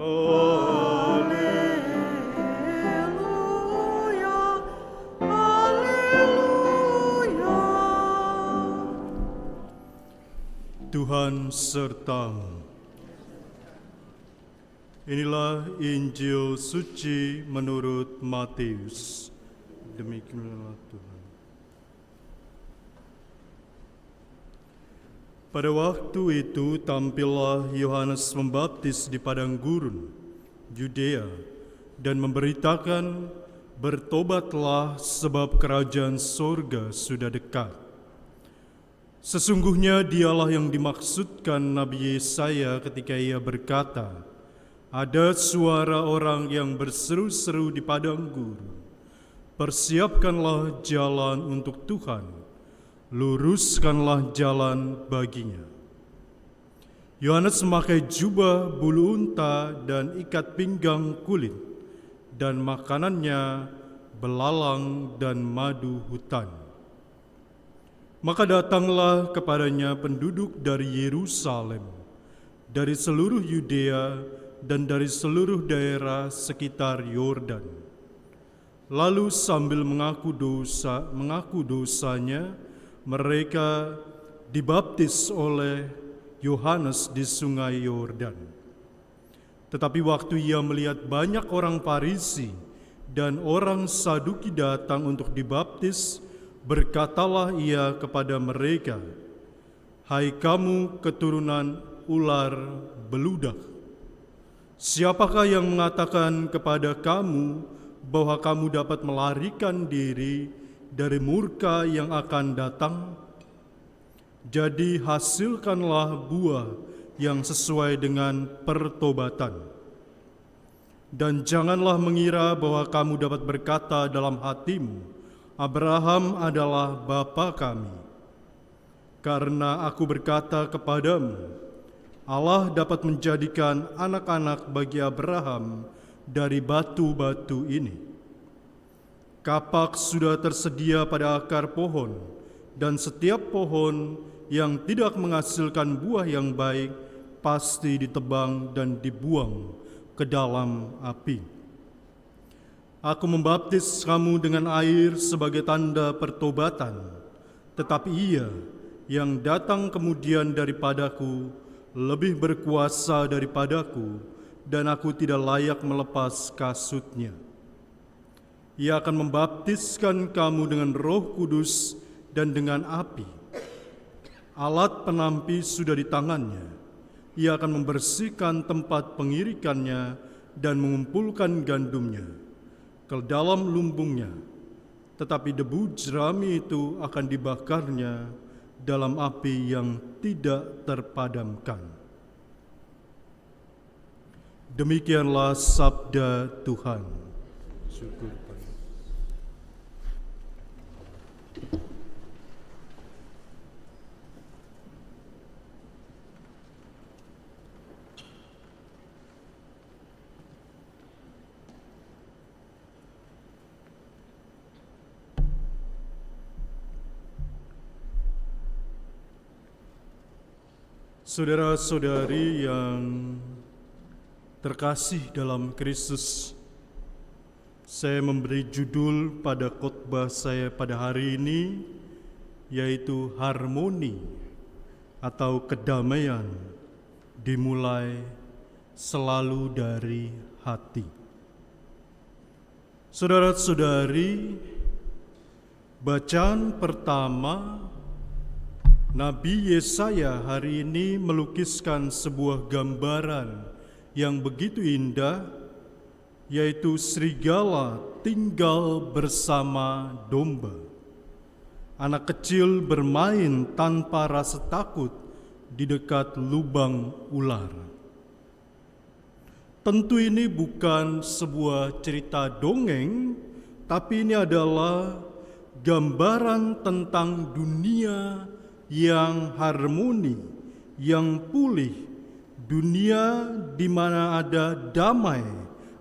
Haleluya, haleluya. Tuhan sertamu. Inilah Injil suci menurut Matius. Demikianlah Tuhan. Pada waktu itu tampillah Yohanes Pembaptis di padang gurun, Yudea, dan memberitakan, "Bertobatlah sebab kerajaan sorga sudah dekat." Sesungguhnya dialah yang dimaksudkan Nabi Yesaya ketika ia berkata, "Ada suara orang yang berseru-seru di padang gurun, persiapkanlah jalan untuk Tuhan, luruskanlah jalan baginya." Yohanes memakai jubah bulu unta dan ikat pinggang kulit, dan makanannya belalang dan madu hutan. Maka datanglah kepadanya penduduk dari Yerusalem, dari seluruh Yudea dan dari seluruh daerah sekitar Yordan. Lalu sambil mengaku dosanya, mereka dibaptis oleh Yohanes di sungai Yordan. Tetapi waktu ia melihat banyak orang Farisi dan orang Saduki datang untuk dibaptis, berkatalah ia kepada mereka, "Hai kamu keturunan ular beludak, siapakah yang mengatakan kepada kamu bahwa kamu dapat melarikan diri dari murka yang akan datang? Jadi hasilkanlah buah yang sesuai dengan pertobatan. Dan janganlah mengira bahwa kamu dapat berkata dalam hatimu, Abraham adalah bapa kami. Karena aku berkata kepadamu, Allah dapat menjadikan anak-anak bagi Abraham dari batu-batu ini. Kapak sudah tersedia pada akar pohon, dan setiap pohon yang tidak menghasilkan buah yang baik pasti ditebang dan dibuang ke dalam api. Aku membaptis kamu dengan air sebagai tanda pertobatan, tetapi Ia yang datang kemudian daripadaku lebih berkuasa daripadaku, dan aku tidak layak melepas kasutnya. Ia akan membaptiskan kamu dengan Roh Kudus dan dengan api. Alat penampi sudah di tangannya. Ia akan membersihkan tempat pengirikannya dan mengumpulkan gandumnya ke dalam lumbungnya. Tetapi debu jerami itu akan dibakarnya dalam api yang tidak terpadamkan. Demikianlah sabda Tuhan. Syukur. Saudara-saudari yang terkasih dalam Kristus, saya memberi judul pada khotbah saya pada hari ini, yaitu harmoni atau kedamaian dimulai selalu dari hati. Saudara-saudari, bacaan pertama Nabi Yesaya hari ini melukiskan sebuah gambaran yang begitu indah, yaitu serigala tinggal bersama domba. Anak kecil bermain tanpa rasa takut di dekat lubang ular. Tentu ini bukan sebuah cerita dongeng, tapi ini adalah gambaran tentang dunia yang harmoni, yang pulih, dunia di mana ada damai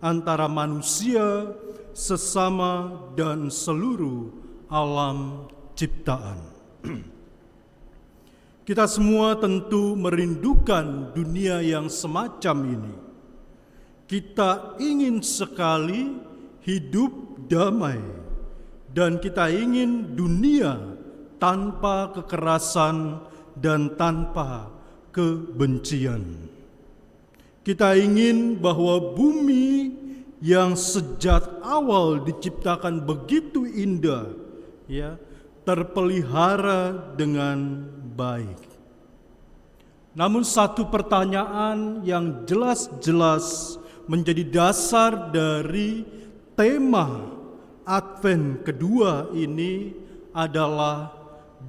antara manusia, sesama, dan seluruh alam ciptaan. Kita semua tentu merindukan dunia yang semacam ini, Kita ingin sekali hidup damai, dan kita ingin dunia tanpa kekerasan dan tanpa kebencian. Kita ingin bahwa bumi yang sejak awal diciptakan begitu indah, ya, terpelihara dengan baik. Namun satu pertanyaan yang jelas-jelas menjadi dasar dari tema Advent kedua ini adalah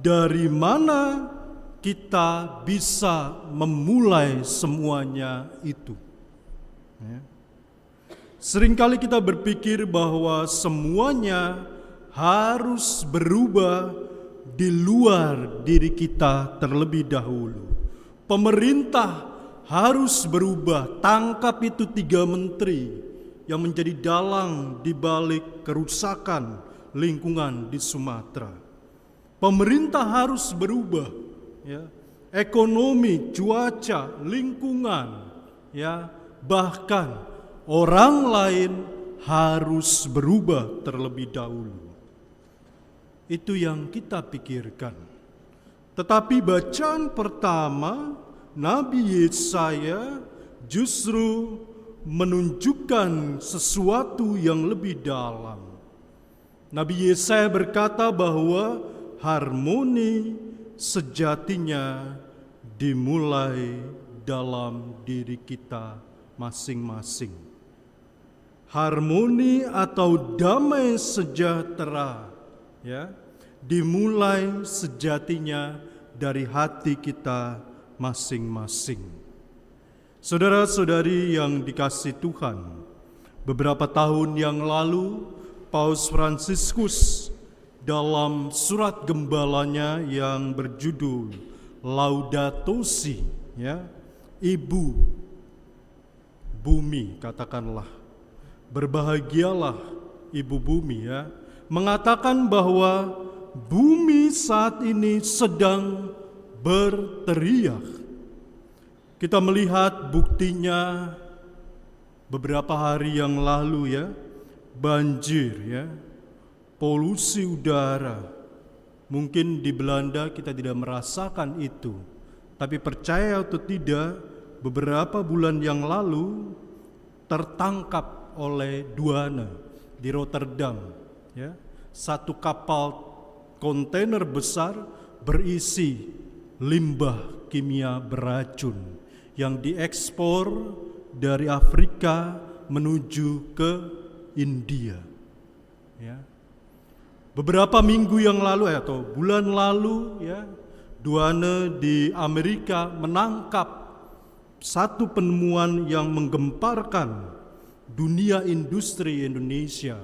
dari mana kita bisa memulai semuanya itu. Ya. Seringkali kita berpikir bahwa semuanya harus berubah di luar diri kita terlebih dahulu. Pemerintah harus berubah, tangkap itu 3 menteri yang menjadi dalang di balik kerusakan lingkungan di Sumatera. Pemerintah harus berubah, ya. Ekonomi, cuaca, lingkungan, ya, bahkan orang lain harus berubah terlebih dahulu. Itu yang kita pikirkan. Tetapi bacaan pertama Nabi Yesaya justru menunjukkan sesuatu yang lebih dalam. Nabi Yesaya berkata bahwa harmoni sejatinya dimulai dalam diri kita masing-masing. Harmoni atau damai sejahtera, ya, dimulai sejatinya dari hati kita masing-masing. Saudara-saudari yang dikasihi Tuhan, beberapa tahun yang lalu Paus Fransiskus dalam surat gembalanya yang berjudul Laudato Si, ya, Ibu Bumi, katakanlah, berbahagialah Ibu Bumi, ya, mengatakan bahwa bumi saat ini sedang berteriak. Kita melihat buktinya beberapa hari yang lalu, ya, banjir, ya, polusi udara. Mungkin di Belanda kita tidak merasakan itu, tapi percaya atau tidak, beberapa bulan yang lalu tertangkap oleh douane di Rotterdam, ya, satu kapal kontainer besar berisi limbah kimia beracun yang diekspor dari Afrika menuju ke India. Ya. Beberapa minggu yang lalu atau bulan lalu, ya, douane di Amerika menangkap satu penemuan yang menggemparkan dunia industri Indonesia,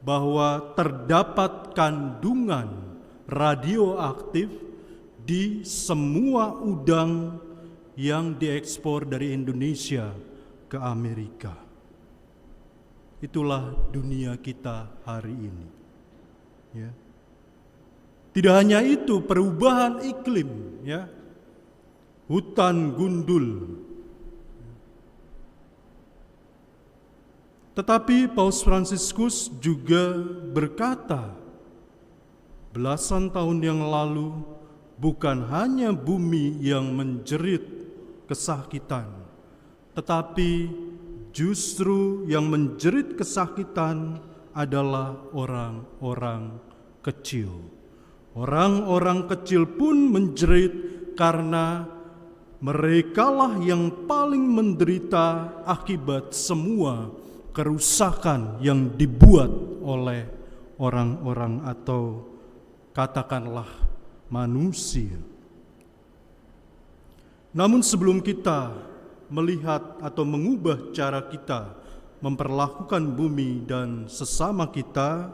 bahwa terdapat kandungan radioaktif di semua udang yang diekspor dari Indonesia ke Amerika. Itulah dunia kita hari ini. Ya. Tidak hanya itu, perubahan iklim, ya, hutan gundul. Tetapi Paus Fransiskus juga berkata, belasan tahun yang lalu bukan hanya bumi yang menjerit kesakitan, tetapi justru yang menjerit kesakitan adalah orang-orang kecil. Orang-orang kecil pun menjerit karena merekalah yang paling menderita akibat semua kerusakan yang dibuat oleh orang-orang atau katakanlah manusia. Namun sebelum kita melihat atau mengubah cara kita memperlakukan bumi dan sesama kita,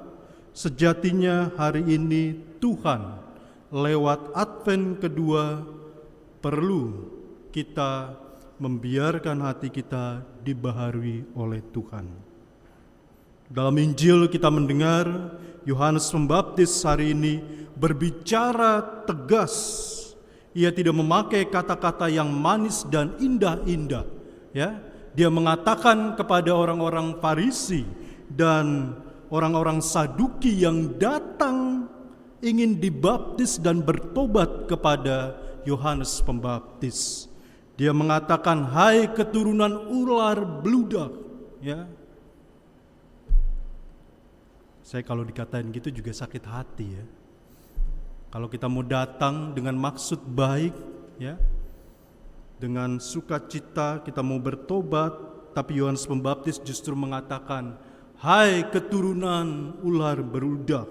sejatinya hari ini Tuhan lewat Advent kedua perlu kita membiarkan hati kita dibaharui oleh Tuhan. Dalam Injil kita mendengar Yohanes Pembaptis hari ini berbicara tegas. Ia tidak memakai kata-kata yang manis dan indah-indah, ya. Dia mengatakan kepada orang-orang Farisi dan orang-orang Saduki yang datang ingin dibaptis dan bertobat kepada Yohanes Pembaptis. Dia mengatakan, "Hai keturunan ular beludak." Ya. Saya kalau dikatain gitu juga sakit hati ya. Kalau kita mau datang dengan maksud baik ya, dengan sukacita kita mau bertobat, tapi Yohanes Pembaptis justru mengatakan, "Hai keturunan ular beludak."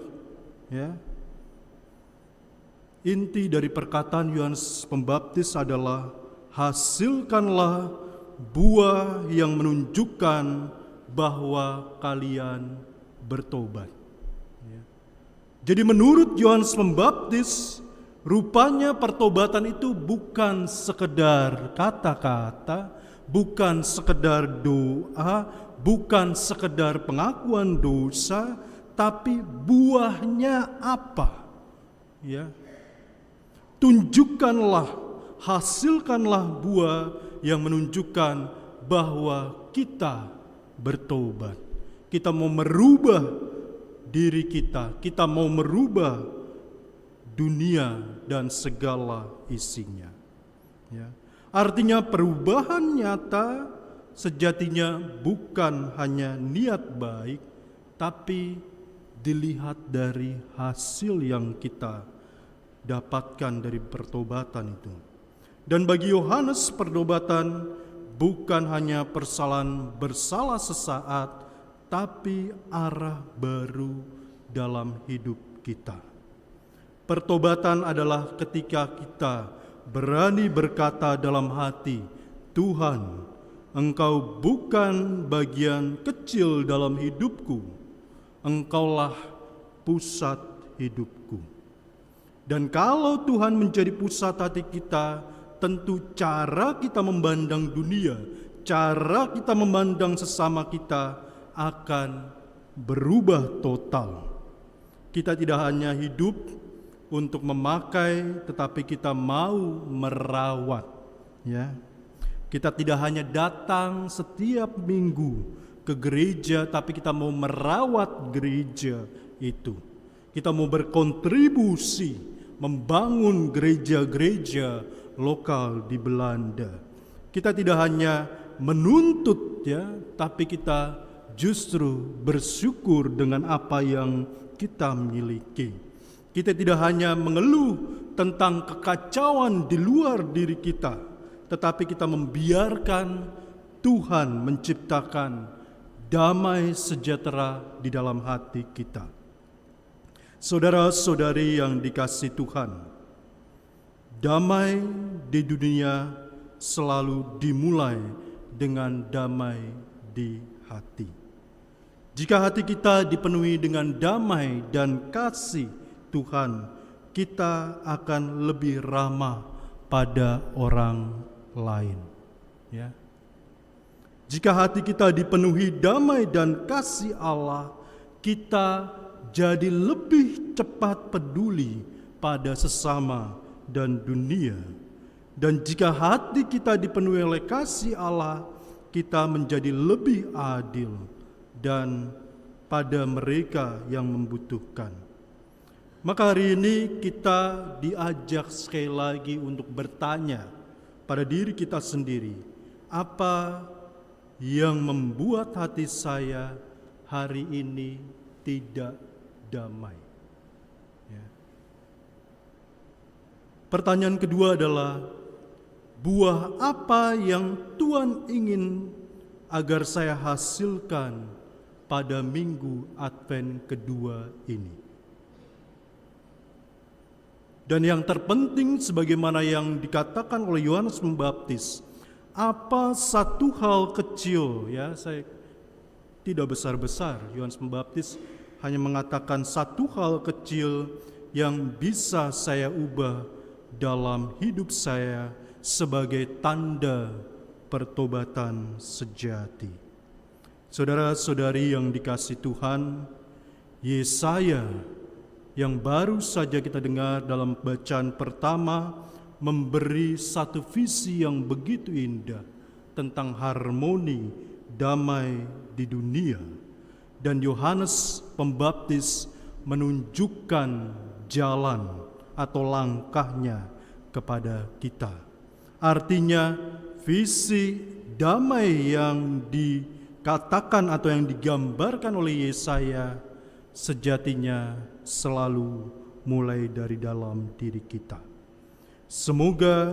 Ya. Inti dari perkataan Yohanes Pembaptis adalah hasilkanlah buah yang menunjukkan bahwa kalian bertobat. Ya. Jadi menurut Yohanes Pembaptis, rupanya pertobatan itu bukan sekedar kata-kata, bukan sekedar doa, bukan sekedar pengakuan dosa, tapi buahnya apa? Ya. Tunjukkanlah, hasilkanlah buah yang menunjukkan bahwa kita bertobat. Kita mau merubah diri kita mau merubah dunia dan segala isinya. Ya. Artinya perubahan nyata sejatinya bukan hanya niat baik, tapi dilihat dari hasil yang kita dapatkan dari pertobatan itu. Dan bagi Yohanes, pertobatan bukan hanya persoalan bersalah sesaat, tapi arah baru dalam hidup kita. Pertobatan adalah ketika kita berani berkata dalam hati, "Tuhan, Engkau bukan bagian kecil dalam hidupku, Engkaulah pusat hidupku." Dan kalau Tuhan menjadi pusat hati kita, tentu cara kita memandang dunia, cara kita memandang sesama kita akan berubah total. Kita tidak hanya hidup untuk memakai, tetapi kita mau merawat. Ya, kita tidak hanya datang setiap minggu ke gereja, tapi kita mau merawat gereja itu. Kita mau berkontribusi membangun gereja-gereja lokal di Belanda. Kita tidak hanya menuntut ya, tapi kita justru bersyukur dengan apa yang kita miliki. Kita tidak hanya mengeluh tentang kekacauan di luar diri kita, tetapi kita membiarkan Tuhan menciptakan damai sejahtera di dalam hati kita. Saudara-saudari yang dikasihi Tuhan, damai di dunia selalu dimulai dengan damai di hati. Jika hati kita dipenuhi dengan damai dan kasih Tuhan, kita akan lebih ramah pada orang lain. Ya. Jika hati kita dipenuhi damai dan kasih Allah, kita jadi lebih cepat peduli pada sesama dan dunia. Dan jika hati kita dipenuhi oleh kasih Allah, kita menjadi lebih adil dan pada mereka yang membutuhkan. Maka hari ini kita diajak sekali lagi untuk bertanya pada diri kita sendiri, apa yang membuat hati saya hari ini tidak damai? Ya. Pertanyaan kedua adalah, buah apa yang Tuhan ingin agar saya hasilkan pada minggu Advent kedua ini? Dan yang terpenting sebagaimana yang dikatakan oleh Yohanes Pembaptis, apa satu hal kecil, ya saya tidak besar-besar, Yohanes Pembaptis hanya mengatakan satu hal kecil yang bisa saya ubah dalam hidup saya sebagai tanda pertobatan sejati. Saudara-saudari yang dikasihi Tuhan, Yesaya yang baru saja kita dengar dalam bacaan pertama memberi satu visi yang begitu indah tentang harmoni damai di dunia, dan Yohanes Pembaptis menunjukkan jalan atau langkahnya kepada kita. Artinya, visi damai yang dikatakan atau yang digambarkan oleh Yesaya sejatinya selalu mulai dari dalam diri kita. Semoga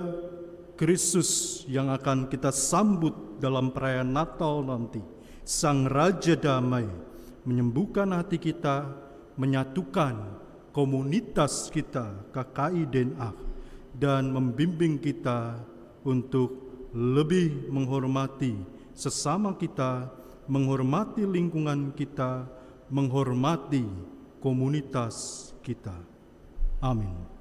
Kristus yang akan kita sambut dalam perayaan Natal nanti, Sang Raja Damai, menyembuhkan hati kita, menyatukan komunitas kita, KKI DNA, dan membimbing kita untuk lebih menghormati sesama kita, menghormati lingkungan kita, menghormati komunitas kita. Amin.